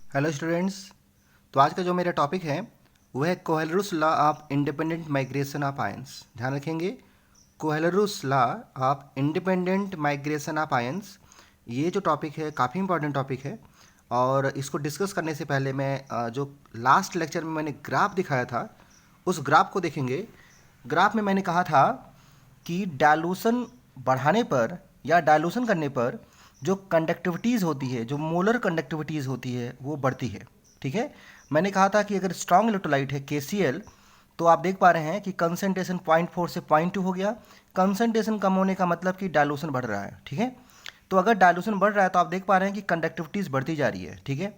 Hello students. तो आज का जो मेरा टॉपिक है वो है Kohlrausch law of independent migration of ions. ध्यान रखेंगे, Kohlrausch law of independent migration of ions. ये जो टॉपिक है काफ़ी इंपॉर्टेंट टॉपिक है। और इसको डिस्कस करने से पहले मैं जो लास्ट लेक्चर में मैंने ग्राफ दिखाया था उस ग्राफ को देखेंगे। ग्राफ में मैंने कहा था कि डायलूशन बढ़ाने पर या डायलूशन करने पर जो कंडक्टिविटीज़ होती है, जो मोलर कंडक्टिविटीज़ होती है, वो बढ़ती है। ठीक है, मैंने कहा था कि अगर स्ट्रॉन्ग इलेक्ट्रोलाइट है KCl, तो आप देख पा रहे हैं कि कंसंट्रेशन 0.4 से 0.2 हो गया। कंसंट्रेशन कम होने का मतलब कि डायलूशन बढ़ रहा है। ठीक है, तो अगर डायलूशन बढ़ रहा है तो आप देख पा रहे हैं कि कंडक्टिविटीज़ बढ़ती जा रही है। ठीक है,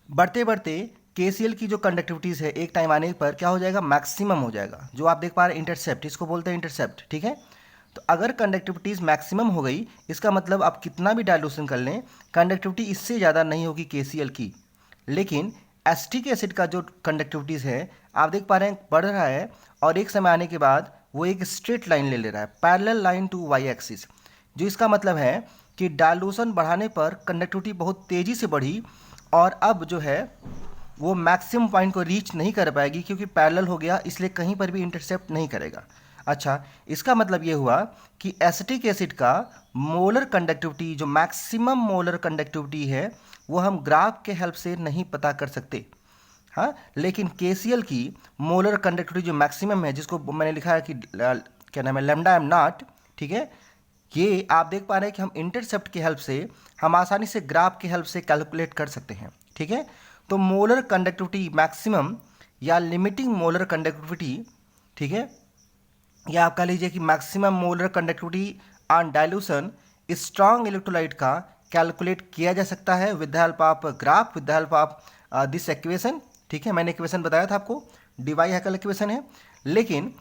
बढ़ते बढ़ते KCl की जो कंडक्टिविटीज़ है एक टाइम आने पर क्या हो जाएगा, मैक्सिमम हो जाएगा। जो आप देख पा रहे हैं इंटरसेप्ट, इसको बोलते हैं इंटरसेप्ट। ठीक है, तो अगर कंडक्टिविटीज़ मैक्सिमम हो गई, इसका मतलब आप कितना भी डायलूशन कर लें, कंडक्टिविटी इससे ज़्यादा नहीं होगी KCl की। लेकिन एसिटिक एसिड का जो कंडक्टिविटीज़ है आप देख पा रहे हैं बढ़ रहा है, और एक समय आने के बाद वो एक स्ट्रेट लाइन ले रहा है, parallel line to Y axis. जो इसका मतलब है कि डायलूशन बढ़ाने पर कंडक्टिविटी बहुत तेज़ी से बढ़ी, और अब जो है वो मैक्सिमम पॉइंट को रीच नहीं कर पाएगी क्योंकि पैरेलल हो गया, इसलिए कहीं पर भी इंटरसेप्ट नहीं करेगा। अच्छा, इसका मतलब ये हुआ कि एसिटिक एसिड का मोलर कंडक्टिविटी, जो मैक्सिमम मोलर कंडक्टिविटी है, वो हम ग्राफ के हेल्प से नहीं पता कर सकते। हाँ, लेकिन KCl की मोलर कंडक्टिविटी जो मैक्सिमम है, जिसको मैंने लिखा है कि क्या नाम है, लैम्डा एम नॉट। ठीक है, ये आप देख पा रहे हैं कि हम इंटरसेप्ट की हेल्प से हम आसानी से ग्राफ की हेल्प से कैलकुलेट कर सकते हैं। ठीक है, तो मोलर कंडक्टिविटी मैक्सिमम या लिमिटिंग मोलर कंडक्टिविटी, ठीक है, या आप कह लीजिए कि maximum molar conductivity on dilution strong electrolyte का कैलकुलेट किया जा सकता है with the help of graph, with the help of this equation. ठीक है, मैंने इक्वेशन बताया था आपको, डीवाई हैकल इक्वेशन है। लेकिन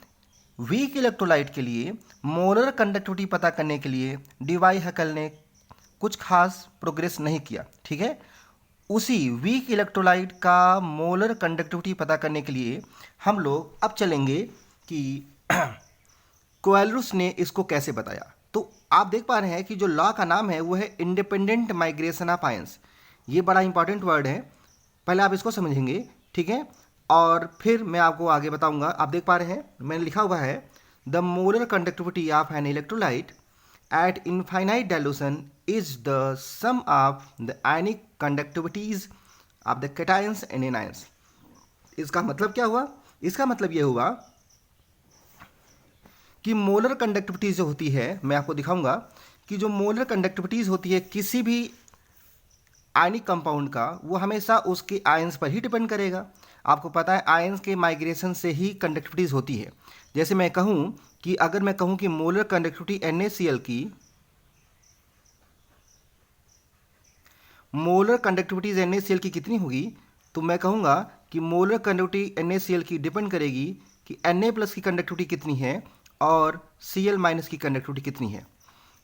वीक इलेक्ट्रोलाइट के लिए मोलर कंडक्टिविटी पता करने के लिए डीवाई हैकल ने कुछ खास प्रोग्रेस नहीं किया। ठीक है, उसी वीक इलेक्ट्रोलाइट का मोलर कंडक्टिविटी पता करने के लिए हम लोग अब चलेंगे कि कोएलरुस ने इसको कैसे बताया। तो आप देख पा रहे हैं कि जो लॉ का नाम है वो है इंडिपेंडेंट माइग्रेशन ऑफ आयंस। ये बड़ा इंपॉर्टेंट वर्ड है, पहले आप इसको समझेंगे। ठीक है, और फिर मैं आपको आगे बताऊंगा। आप देख पा रहे हैं मैंने लिखा हुआ है the molar conductivity of an electrolyte at infinite dilution is the sum of the ionic conductivities of the cations and anions. इसका मतलब क्या हुआ, इसका मतलब ये हुआ कि मोलर कंडक्टिविटी जो होती है, मैं आपको दिखाऊंगा कि जो मोलर कंडक्टिविटीज़ होती है किसी भी आयनिक कंपाउंड का, वो हमेशा उसके आयंस पर ही डिपेंड करेगा। आपको पता है आयंस के माइग्रेशन से ही कंडक्टिविटीज़ होती है। जैसे मैं कहूँ कि अगर मैं कहूँ कि मोलर कंडक्टिविटी NaCl की, मोलर कंडक्टिविटीज NaCl की कितनी होगी, तो मैं कहूँगा कि मोलर कंडक्टिविटी NaCl की डिपेंड करेगी कि Na+ की कंडक्टिविटी कितनी है और Cl- की कंडक्टिविटी कितनी है।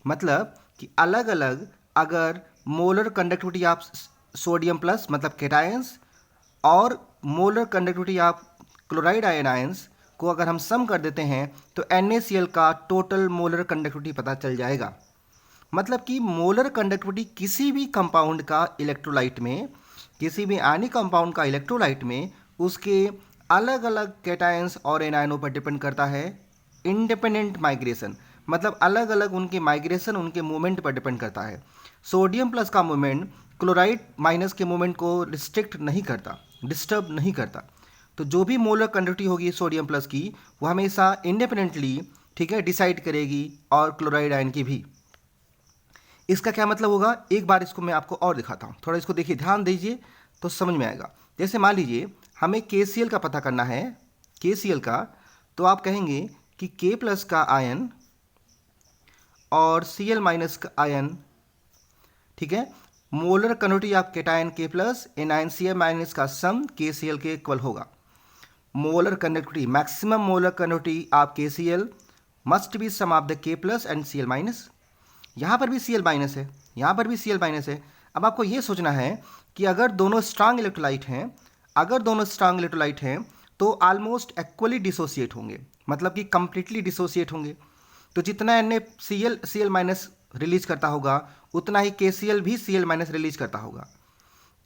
मतलब कि अलग अलग अगर molar conductivity of sodium plus मतलब कैटायंस और मोलर कंडक्टिविटी ऑफ क्लोराइड आयनायंस को अगर हम सम कर देते हैं तो NaCl का टोटल मोलर कंडक्टिविटी पता चल जाएगा। मतलब कि मोलर कंडक्टिविटी किसी भी कंपाउंड का इलेक्ट्रोलाइट में, किसी भी आयनिक कंपाउंड का इलेक्ट्रोलाइट में उसके अलग अलग कैटायंस और एनायनों पर डिपेंड करता है। इंडिपेंडेंट माइग्रेशन मतलब अलग अलग उनके माइग्रेशन, उनके मूवमेंट पर डिपेंड करता है। सोडियम प्लस का मूवमेंट क्लोराइड माइनस के मूवमेंट को रिस्ट्रिक्ट नहीं करता, डिस्टर्ब नहीं करता। तो जो भी मोलर कंडक्टिविटी होगी सोडियम प्लस की, वो हमेशा इंडिपेंडेंटली, ठीक है, डिसाइड करेगी, और क्लोराइड आयन की भी। इसका क्या मतलब होगा, एक बार इसको मैं आपको और दिखाता हूँ, थोड़ा इसको देखिए, ध्यान दीजिए तो समझ में आएगा। जैसे मान लीजिए हमें KCl का पता करना है, KCl का, तो आप कहेंगे कि K+ का आयन और Cl- का आयन, ठीक है, molar conductivity of cation K+ anion Cl- का सम KCl के इक्वल होगा। Molar conductivity, maximum molar conductivity of KCl must be sum of the K+ and Cl-। यहाँ पर भी Cl- है, यहाँ पर भी Cl- है। अब आपको ये सोचना है कि अगर दोनों स्ट्रांग इलेक्ट्रोलाइट हैं, अगर दोनों स्ट्रांग इलेक्ट्रोलाइट हैं तो ऑलमोस्ट इक्वली डिसोसिएट होंगे, मतलब कि कंप्लीटली डिसोसिएट होंगे। तो जितना Cl- रिलीज करता होगा उतना ही KCl भी Cl- रिलीज करता होगा।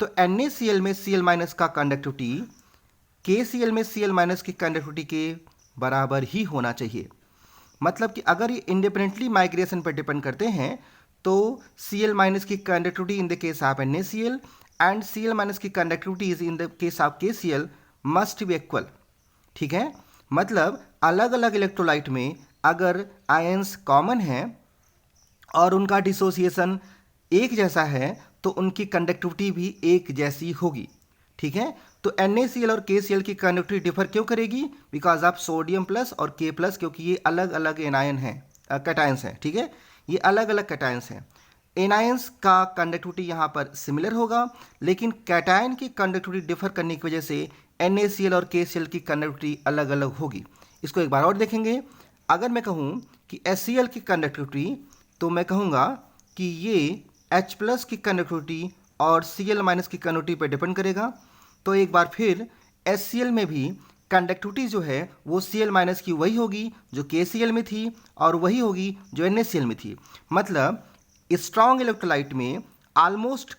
तो NaCl में Cl माइनस का कंडक्टिविटी KCl में Cl माइनस की कंडक्टिविटी के बराबर ही होना चाहिए। मतलब कि अगर ये इंडिपेंडेंटली माइग्रेशन पर डिपेंड करते हैं तो Cl माइनस की conductivity in the case of NaCl and Cl minus की conductivity is in the case of KCl must be equal. ठीक है, मतलब अलग अलग इलेक्ट्रोलाइट में अगर आयंस कॉमन है और उनका डिसोसिएशन एक जैसा है तो उनकी कंडक्टिविटी भी एक जैसी होगी। ठीक है, तो NaCl और KCl की कंडक्टिविटी डिफर क्यों करेगी? बिकॉज ऑफ सोडियम प्लस और K प्लस, क्योंकि ये अलग अलग एनायन हैं, कैटायंस हैं। ठीक है, ये अलग अलग कैटायंस हैं। एनायंस का कंडक्टिविटी यहाँ पर सिमिलर होगा, लेकिन कैटायन की कंडक्टिविटी डिफर करने की वजह से NaCl और KCl की कंडक्टिविटी अलग अलग होगी। इसको एक बार और देखेंगे। अगर मैं कहूँ कि HCl की कंडक्टिविटी, तो मैं कहूँगा कि ये H प्लस की कंडक्टिविटी और Cl माइनस की कंडक्टिविटी पर डिपेंड करेगा। तो एक बार फिर HCl में भी कंडक्टिविटी जो है वो Cl माइनस की वही होगी जो KCl में थी और वही होगी जो NaCl में थी। मतलब स्ट्रॉन्ग इलेक्ट्रोलाइट में ऑलमोस्ट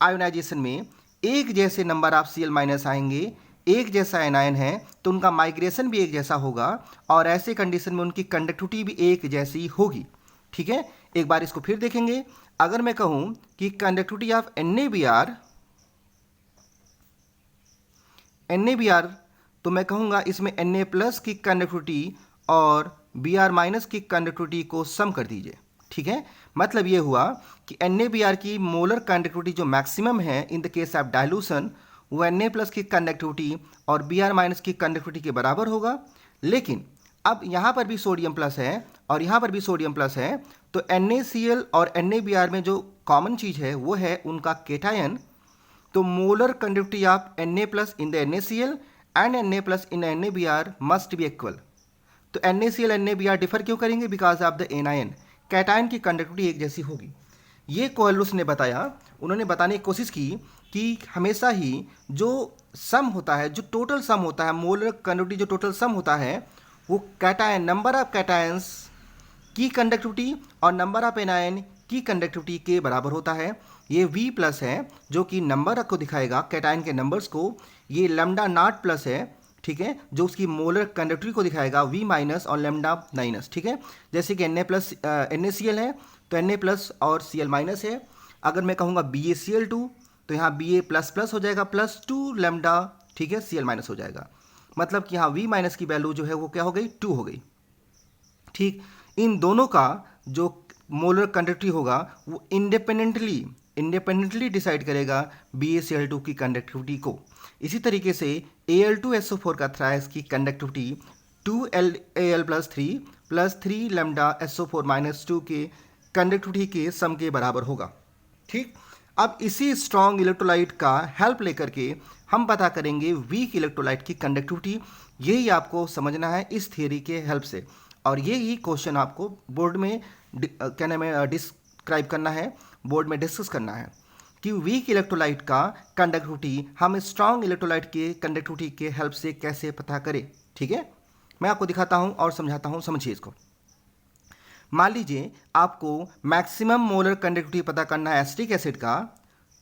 आयोनाइजेशन में एक जैसे नंबर ऑफ Cl माइनस आएंगे, एक जैसा एनायन है तो उनका माइग्रेशन भी एक जैसा होगा और ऐसे कंडीशन में उनकी कंडक्टिविटी भी एक जैसी होगी। ठीक है, एक बार इसको फिर देखेंगे। अगर मैं कहूं कि कंडक्टिविटी ऑफ NaBr, तो मैं कहूंगा इसमें Na प्लस की कंडक्टिविटी और Br माइनस की कंडक्टिविटी को सम कर दीजिए। ठीक है, मतलब ये हुआ कि NaBr की मोलर कंडक्टिविटी जो मैक्सिमम है इन द केस ऑफ डाइल्यूशन, वो Na प्लस की कंडक्टिविटी और Br माइनस की कंडक्टिविटी के बराबर होगा। लेकिन अब यहाँ पर भी सोडियम प्लस है और यहाँ पर भी सोडियम प्लस है, तो NaCl और NaBr में जो कॉमन चीज़ है वो है उनका केटायन। तो molar conductivity of Na plus in the NaCl and Na plus in NaBr must be equal. तो NaCl NaBr डिफर क्यों करेंगे? Because of the anion, cation की कंडक्टिविटी एक जैसी होगी। ये कोहेलरुस ने बताया, उन्होंने बताने की कोशिश की कि हमेशा ही जो सम होता है, जो टोटल सम होता है, मोलर कंडक्टिविटी जो टोटल सम होता है, वो कैटायन, नंबर ऑफ कैटायंस की कंडक्टिविटी और नंबर ऑफ एनायन की कंडक्टिविटी के बराबर होता है। ये V प्लस है जो कि नंबर को दिखाएगा, कैटायन के नंबर्स को। ये लैम्डा नॉट प्लस है, ठीक है, जो उसकी मोलर कंडक्टिविटी को दिखाएगा, V माइनस और लैम्डा माइनस। ठीक है, जैसे कि Na प्लस NaCl है तो Na प्लस और Cl माइनस है। अगर मैं कहूँगा BaCl2 तो यहाँ Ba प्लस प्लस हो जाएगा, प्लस 2 लैम्डा, ठीक है, Cl माइनस हो जाएगा। मतलब कि यहाँ V माइनस की वैल्यू जो है वो क्या हो गई? 2 हो गई। ठीक, इन दोनों का जो मोलर कंडक्टिविटी होगा वो इंडिपेंडेंटली डिसाइड करेगा BaCl2 की कंडक्टिविटी को। इसी तरीके से Al2SO4 का थ्राइस की conductivity 2Al+3 plus 3 lambda SO4 minus 2 के कंडक्टिविटी के सम के बराबर होगा। ठीक, अब इसी स्ट्रॉन्ग इलेक्ट्रोलाइट का हेल्प लेकर के हम पता करेंगे वीक इलेक्ट्रोलाइट की कंडक्टिविटी। यही आपको समझना है इस थियरी के हेल्प से, और यही क्वेश्चन आपको बोर्ड में क्या नाम है डिस्क्राइब करना है, बोर्ड में डिस्कस करना है कि वीक इलेक्ट्रोलाइट का कंडक्टिविटी हम स्ट्रॉन्ग इलेक्ट्रोलाइट के कंडक्टिविटी के हेल्प से कैसे पता करें। ठीक है, मैं आपको दिखाता हूं और समझाता हूं, समझिए इसको। मान लीजिए आपको मैक्सिमम मोलर कंडक्टिविटी पता करना है एसिटिक एसिड का,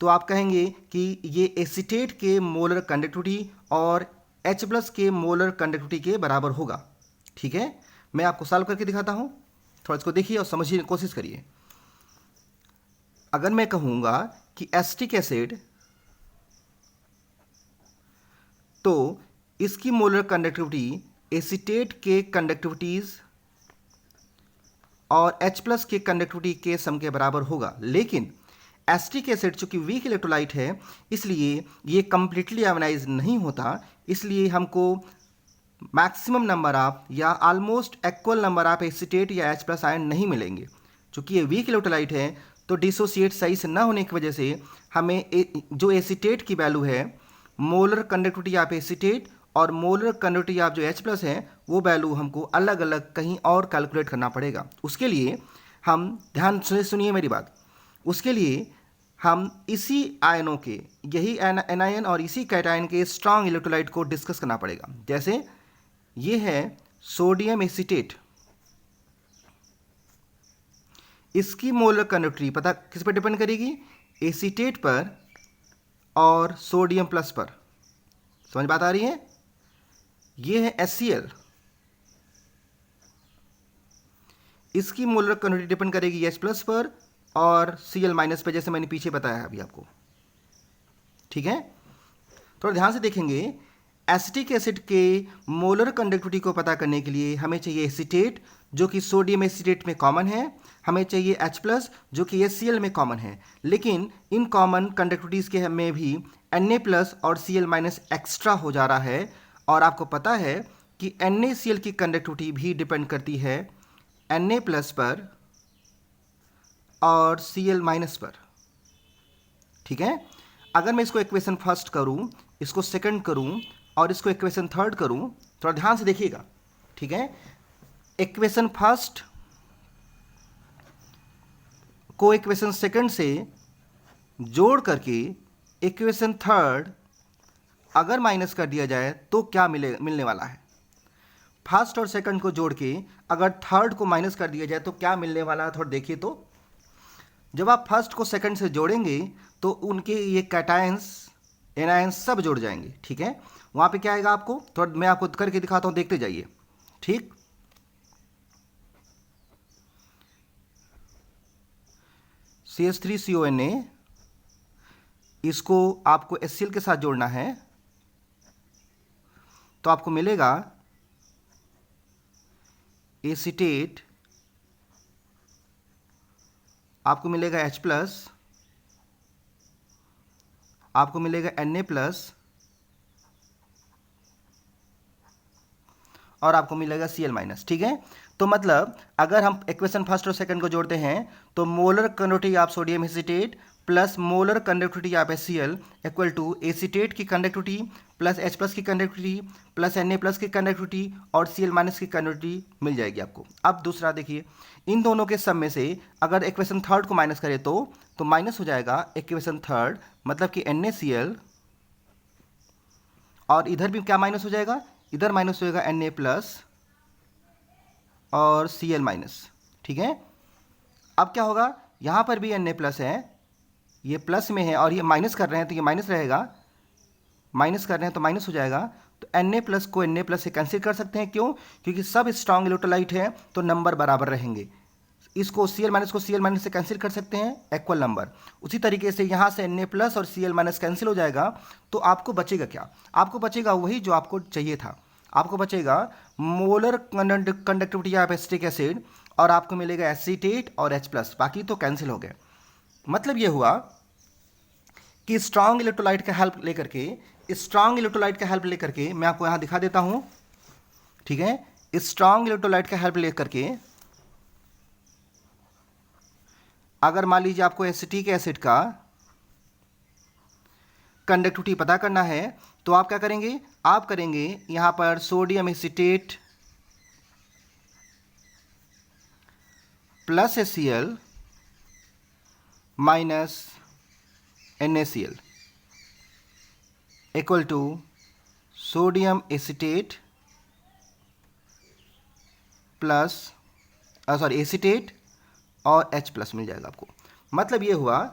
तो आप कहेंगे कि ये एसीटेट के मोलर कंडक्टिविटी और H प्लस के मोलर कंडक्टिविटी के बराबर होगा। ठीक है, मैं आपको सॉल्व करके दिखाता हूं, थोड़ा इसको देखिए और समझिए, कोशिश करिए। अगर मैं कहूँगा कि एसिटिक एसिड, तो इसकी मोलर कंडक्टिविटी एसीटेट के कंडक्टिविटीज और H प्लस के कंडक्टिविटी के सम के बराबर होगा। लेकिन एसिटिक एसिड चूंकि वीक इलेक्ट्रोलाइट है इसलिए ये कंप्लीटली आयोनाइज नहीं होता, इसलिए हमको मैक्सिमम नंबर ऑफ या almost equal number of acetate या H प्लस आयन नहीं मिलेंगे। चूंकि ये वीक इलेक्ट्रोलाइट है तो डिसोसिएट सही से ना होने की वजह से हमें जो एसीटेट की वैल्यू है, मोलर कंडक्टिविटी ऑफ एसीटेट और मोलर कंडक्टिविटी ऑफ जो H प्लस है, वो वैल्यू हमको अलग अलग कहीं और कैलकुलेट करना पड़ेगा। उसके लिए हम ध्यान से सुनिए मेरी बात, उसके लिए हम इसी आयनों के, यही एनायन और इसी कैटायन के स्ट्रॉन्ग इलेक्ट्रोलाइट को डिस्कस करना पड़ेगा। जैसे ये है सोडियम एसीटेट, इसकी मोलर कंडक्टिविटी पता किस पर डिपेंड करेगी? एसीटेट पर और सोडियम प्लस पर। समझ बात आ रही है? ये है HCl, इसकी मोलर कंडक्टिविटी डिपेंड करेगी H प्लस पर और Cl माइनस पर, जैसे मैंने पीछे बताया है अभी आपको। ठीक है, थोड़ा ध्यान से देखेंगे। एसिटिक एसिड के मोलर कंडक्टिविटी को पता करने के लिए हमें चाहिए एसीटेट, जो कि सोडियम एसीटेट में कॉमन है, हमें चाहिए H प्लस जो कि HCl में कॉमन है। लेकिन इन कॉमन कंडक्टिविटीज़ के में भी Na प्लस और Cl माइनस एक्स्ट्रा हो जा रहा है। और आपको पता है कि NaCl की कंडक्टिविटी भी डिपेंड करती है Na प्लस पर और Cl माइनस पर। ठीक है, अगर मैं इसको इक्वेशन फर्स्ट करूं, इसको सेकंड करूं और इसको इक्वेशन थर्ड करूं, थोड़ा ध्यान से देखिएगा। ठीक है, इक्वेशन फर्स्ट को इक्वेशन सेकंड से जोड़ करके इक्वेशन थर्ड अगर माइनस कर दिया जाए तो क्या मिलने वाला है। फर्स्ट और सेकंड को जोड़ के अगर थर्ड को माइनस कर दिया जाए तो क्या मिलने वाला है, थोड़ा देखिए। तो जब आप फर्स्ट को सेकंड से जोड़ेंगे तो उनके ये कैटायंस एनायंस सब जुड़ जाएंगे। ठीक है, वहां पे क्या आएगा आपको, थोड़ा मैं आपको करके दिखाता हूं, देखते जाइए। ठीक, CH3CONA, इसको आपको HCl के साथ जोड़ना है तो आपको मिलेगा एसीटेट, आपको मिलेगा H प्लस, आपको मिलेगा Na प्लस और आपको मिलेगा Cl माइनस। ठीक है, तो मतलब अगर हम इक्वेशन फर्स्ट और सेकंड को जोड़ते हैं तो molar conductivity of sodium acetate plus molar conductivity of HCl equal to acetate की कंडक्टिविटी प्लस H प्लस की कंडक्टिविटी प्लस Na प्लस की कंडक्टिविटी और Cl माइनस की कंडक्टिविटी मिल जाएगी आपको। अब दूसरा देखिए, इन दोनों के सम में से अगर इक्वेशन थर्ड को माइनस करें तो माइनस हो जाएगा इक्वेशन थर्ड, मतलब कि NaCl, और इधर भी क्या माइनस हो जाएगा, इधर माइनस हो जाएगा Na प्लस और Cl माइनस। ठीक है, अब क्या होगा, यहां पर भी Na प्लस है, ये प्लस में है और ये माइनस कर रहे हैं तो ये माइनस रहेगा, माइनस कर रहे हैं तो माइनस हो जाएगा। तो Na प्लस को Na प्लस से कैंसिल कर सकते हैं, क्यों, क्योंकि सब स्ट्रांग इलेक्ट्रोलाइट है तो नंबर बराबर रहेंगे। इसको Cl माइनस को Cl माइनस से कैंसिल कर सकते हैं, इक्वल नंबर। उसी तरीके से यहाँ से Na प्लस और Cl माइनस कैंसिल हो जाएगा तो आपको बचेगा क्या, आपको बचेगा वही जो आपको चाहिए था। आपको बचेगा molar conductivity of acetic acid और आपको मिलेगा एसीटेट और H प्लस, बाकी तो कैंसिल हो गए। मतलब ये हुआ कि स्ट्रांग इलेक्ट्रोलाइट का हेल्प लेकर के मैं आपको यहां दिखा देता हूं। ठीक है, स्ट्रांग इलेक्ट्रोलाइट का हेल्प लेकर के अगर मान लीजिए आपको एसिटिक एसिड का कंडक्टिविटी पता करना है तो आप क्या करेंगे, आप करेंगे यहां पर sodium acetate plus HCl minus NaCl equal to sodium acetate plus acetate और H प्लस मिल जाएगा आपको। मतलब ये हुआ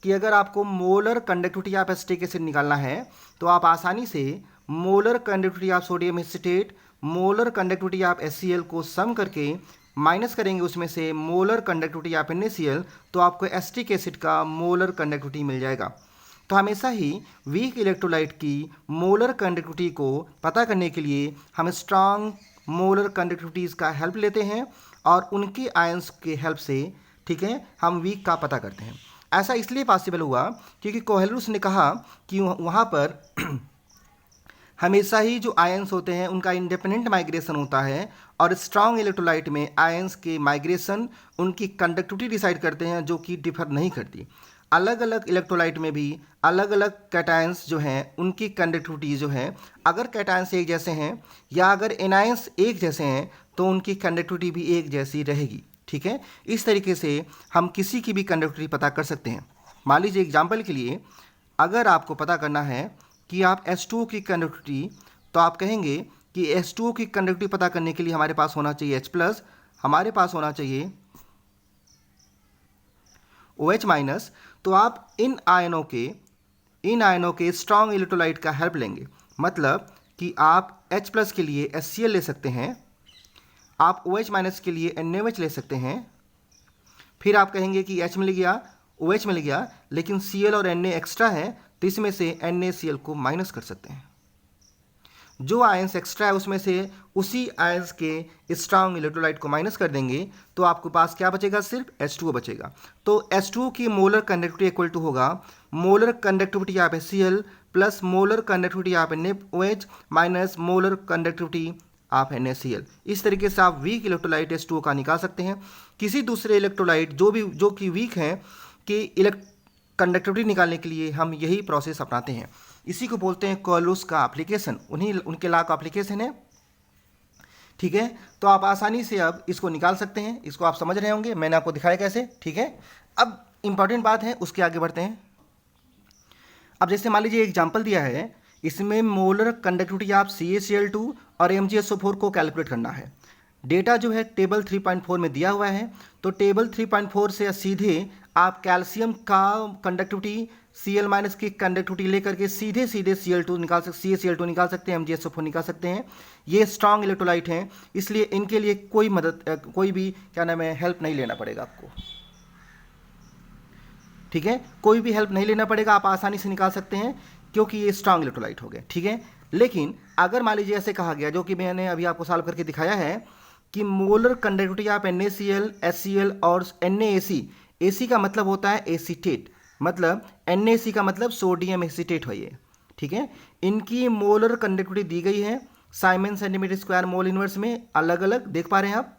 कि अगर आपको molar conductivity of acetic acid निकालना है तो आप आसानी से molar conductivity of sodium acetate, molar conductivity of HCl को सम करके माइनस करेंगे उसमें से मोलर कंडक्टिविटी ऑफ NaCl, तो आपको एसिटिक एसिड का मोलर कंडक्टिविटी मिल जाएगा। तो हमेशा ही वीक इलेक्ट्रोलाइट की मोलर कंडक्टिविटी को पता करने के लिए हम स्ट्रांग मोलर कंडक्टिविटीज़ का हेल्प लेते हैं और उनके आयंस के हेल्प से, ठीक है, हम वीक का पता करते हैं। ऐसा इसलिए पॉसिबल हुआ क्योंकि कोहेलरुस ने कहा कि वहाँ पर हमेशा ही जो आयंस होते हैं उनका इंडिपेंडेंट माइग्रेशन होता है और स्ट्रांग इलेक्ट्रोलाइट में आयंस के माइग्रेशन उनकी कंडक्टिविटी डिसाइड करते हैं, जो कि डिफर नहीं करती। अलग अलग इलेक्ट्रोलाइट में भी अलग अलग कैटायंस जो हैं उनकी कंडक्टिविटी जो है, अगर कैटायंस एक जैसे हैं या अगर एनायंस एक जैसे हैं तो उनकी कंडक्टिविटी भी एक जैसी रहेगी। ठीक है, इस तरीके से हम किसी की भी कंडक्टिविटी पता कर सकते हैं। मान लीजिए एग्जाम्पल के लिए अगर आपको पता करना है कि आप H2O की कंडक्टिविटी, तो आप कहेंगे कि H2O की कंडक्टिविटी पता करने के लिए हमारे पास होना चाहिए H प्लस, हमारे पास होना चाहिए OH माइनस। तो आप इन आयनों के इन आयनों के स्ट्रॉन्ग इलेक्ट्रोलाइट का हेल्प लेंगे। मतलब कि आप H+ के लिए HCl ले सकते हैं, आप OH- के लिए NaOH ले सकते हैं, फिर आप कहेंगे कि H मिल गया, OH मिल गया, लेकिन Cl और Na एक्स्ट्रा है, तो इसमें से NaCl को माइनस कर सकते हैं। जो आयंस एक्स्ट्रा है उसमें से उसी आयंस के स्ट्रॉन्ग इलेक्ट्रोलाइट को माइनस कर देंगे, तो आपके पास क्या बचेगा? सिर्फ H2O बचेगा। तो H2O की मोलर कंडक्टिविटी इक्वल टू होगा molar conductivity of HCl plus molar conductivity of NaOH minus molar conductivity of NaCl। इस तरीके से आप वीक इलेक्ट्रोलाइट H2O का निकाल सकते हैं। किसी दूसरे इलेक्ट्रोलाइट जो कि वीक हैं कि कंडक्टिविटी निकालने के लिए हम यही प्रोसेस अपनाते हैं। इसी को बोलते हैं कोहलरूस का एप्लीकेशन, उनके लॉ का एप्लीकेशन है। ठीक है, तो आप आसानी से अब इसको निकाल सकते हैं। इसको आप समझ रहे होंगे, मैंने आपको दिखाया कैसे। ठीक है, अब इंपॉर्टेंट बात है, उसके आगे बढ़ते हैं। अब जैसे मान लीजिए एग्जाम्पल दिया है, इसमें मोलर कंडक्टिविटी आप CaCl2 और MgSO4 को कैलकुलेट करना है। डेटा जो है टेबल 3.4 में दिया हुआ है, तो टेबल 3.4 से सीधे आप कैल्शियम का कंडक्टिविटी Cl- की कंडक्टिविटी लेकर के सीधे CaCl2 निकाल सकते हैं, MgSO4 निकाल सकते हैं। ये स्ट्रॉन्ग इलेक्ट्रोलाइट हैं, इसलिए इनके लिए कोई भी क्या नाम है हेल्प नहीं लेना पड़ेगा आपको। ठीक है, कोई भी हेल्प नहीं लेना पड़ेगा, आप आसानी से निकाल सकते हैं क्योंकि ये स्ट्रॉन्ग इलेक्ट्रोलाइट हो गए। ठीक है, लेकिन अगर मान लीजिए ऐसे कहा गया, जो कि मैंने अभी आपको सॉल्व करके दिखाया है, कि molar conductivity of NaCl, HCl और NaAC, AC का मतलब होता है एसीटेट, मतलब NaC का मतलब सोडियम एसीटेट है ये। ठीक है, इनकी मोलर कंडक्टिविटी दी गई है Simon centimetre square mole inverse में, अलग अलग देख पा रहे हैं आप।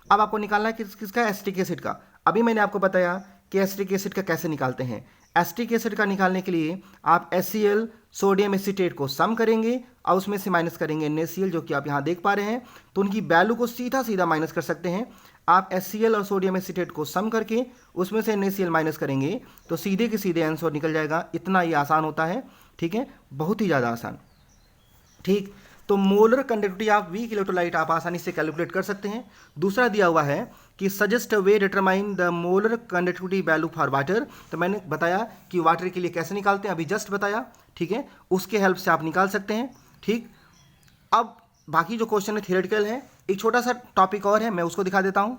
अब आपको निकालना है किसका? एसिटिक एसिड का। अभी मैंने आपको बताया कि एसिटिक एसिड का कैसे निकालते हैं। एसिटिक एसिड का निकालने के लिए आप HCl सोडियम एसीटेट को सम करेंगे और उसमें से माइनस करेंगे NaCl, जो कि आप यहाँ देख पा रहे हैं। तो उनकी वैल्यू को सीधा सीधा माइनस कर सकते हैं। आप HCl और सोडियम एसीटेट को सम करके उसमें से NaCl माइनस करेंगे तो सीधे के सीधे आंसर निकल जाएगा। इतना ही आसान होता है। ठीक है, बहुत ही ज़्यादा आसान। ठीक, तो molar conductivity of weak electrolyte आप आसानी से कैलकुलेट कर सकते हैं। दूसरा दिया हुआ है कि suggest way determine the molar conductivity value for water. तो मैंने बताया कि वाटर के लिए कैसे निकालते हैं, अभी जस्ट बताया। ठीक है, उसके हेल्प से आप निकाल सकते हैं। ठीक, अब बाकी जो क्वेश्चन है थियोरेटिकल है। एक छोटा सा टॉपिक और है, मैं उसको दिखा देता हूँ।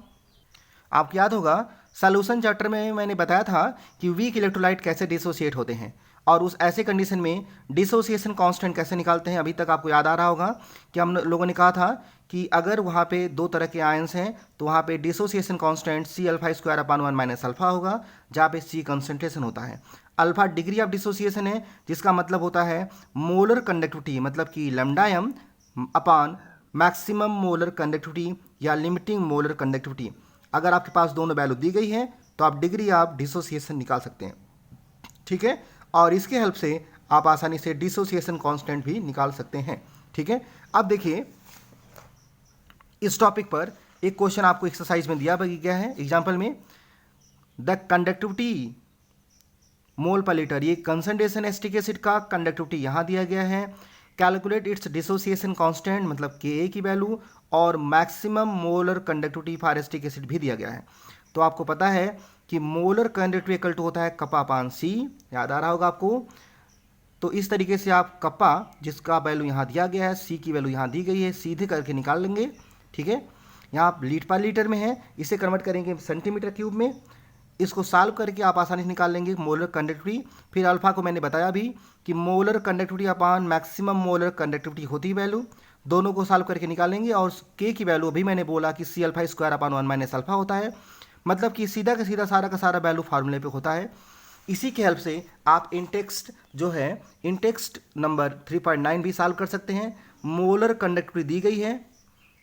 आपको याद होगा सॉल्यूशन चैप्टर में मैंने बताया था कि वीक इलेक्ट्रोलाइट कैसे डिसोसिएट होते हैं और उस ऐसे कंडीशन में डिसोसिएशन कांस्टेंट कैसे निकालते हैं। अभी तक आपको याद आ रहा होगा कि हम लोगों ने कहा था कि अगर वहाँ पे दो तरह के आयंस हैं तो वहाँ पे डिसोसिएशन कांस्टेंट C⁴/1 - अल्फा होगा, जहाँ पे C कंसंट्रेशन होता है, अल्फा डिग्री ऑफ डिसोसिएशन है, जिसका मतलब होता है मोलर कंडक्टिविटी, मतलब कि λm upon maximum molar conductivity या लिमिटिंग मोलर कंडक्टिविटी। अगर आपके पास दोनों वैल्यू दी गई है तो आप डिग्री ऑफ डिसोसिएशन निकाल सकते हैं। ठीक है, और इसके हेल्प से आप आसानी से डिसोसिएशन कांस्टेंट भी निकाल सकते हैं। ठीक है, अब देखिए इस टॉपिक पर एक क्वेश्चन आपको एक्सरसाइज में दिया गया है एग्जाम्पल में। द कंडक्टिविटी मोल पर लीटर, ये कंसंट्रेशन एसिटिक एसिड का कंडक्टिविटी यहाँ दिया गया है। कैलकुलेट इट्स डिसोसिएशन कांस्टेंट मतलब Ka की वैल्यू, और maximum molar conductivity for acetic acid भी दिया गया है। तो आपको पता है कि मोलर कंडक्टिविटी इक्वल टू होता है कप्पा/C, याद आ रहा होगा आपको। तो इस तरीके से आप कप्पा, जिसका वैल्यू यहाँ दिया गया है, C की वैल्यू यहाँ दी गई है, सीधे करके निकाल लेंगे। ठीक है, यहाँ लीटर पर लीटर में है, इसे कन्वर्ट करेंगे सेंटीमीटर क्यूब में। इसको सॉल्व करके आप आसानी से निकाल लेंगे मोलर कंडक्टिविटी। फिर अल्फा को मैंने बताया भी कि molar conductivity upon maximum molar conductivity होती है वैल्यू, दोनों को सॉल्व करके निकालेंगे। और K की वैल्यू अभी मैंने बोला कि C⁴/1 - अल्फा होता है, मतलब कि सीधा का सीधा सारा का सारा वैल्यू फार्मूले पे होता है। इसी के हेल्प से आप इंटेक्स्ट जो है इंटेक्स्ट नंबर 3.9 भी सॉल्व कर सकते हैं। मोलर कंडक्टिविटी दी गई है,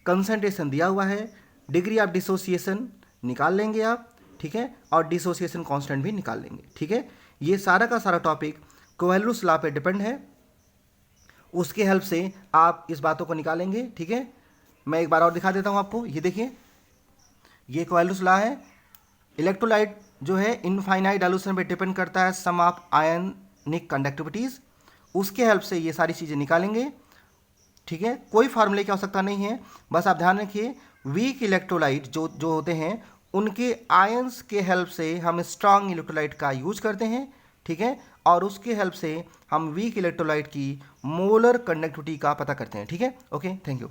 कंसंट्रेशन दिया हुआ है, डिग्री ऑफ डिसोसिएशन निकाल लेंगे आप। ठीक है, और डिसोसिएशन कांस्टेंट भी निकाल लेंगे। ठीक है, ये सारा का सारा टॉपिक कोहेलरूस लॉ पे डिपेंड है, उसके हेल्प से आप इस बातों को निकालेंगे। ठीक है, मैं एक बार और दिखा देता हूँ आपको। ये देखिए, ये कोहेलरूस लॉ है। इलेक्ट्रोलाइट जो है इनफाइनाइट डाइल्यूशन पे डिपेंड करता है सम ऑफ आयनिक कंडक्टिविटीज़, उसके हेल्प से ये सारी चीज़ें निकालेंगे। ठीक है, कोई फार्मूले की आवश्यकता नहीं है, बस आप ध्यान रखिए वीक इलेक्ट्रोलाइट जो होते हैं उनके आयंस के हेल्प से हम स्ट्रांग इलेक्ट्रोलाइट का यूज करते हैं। ठीक है, और उसके हेल्प से हम वीक इलेक्ट्रोलाइट की मोलर कंडक्टिविटी का पता करते हैं। ठीक है, ओके, थैंक यू।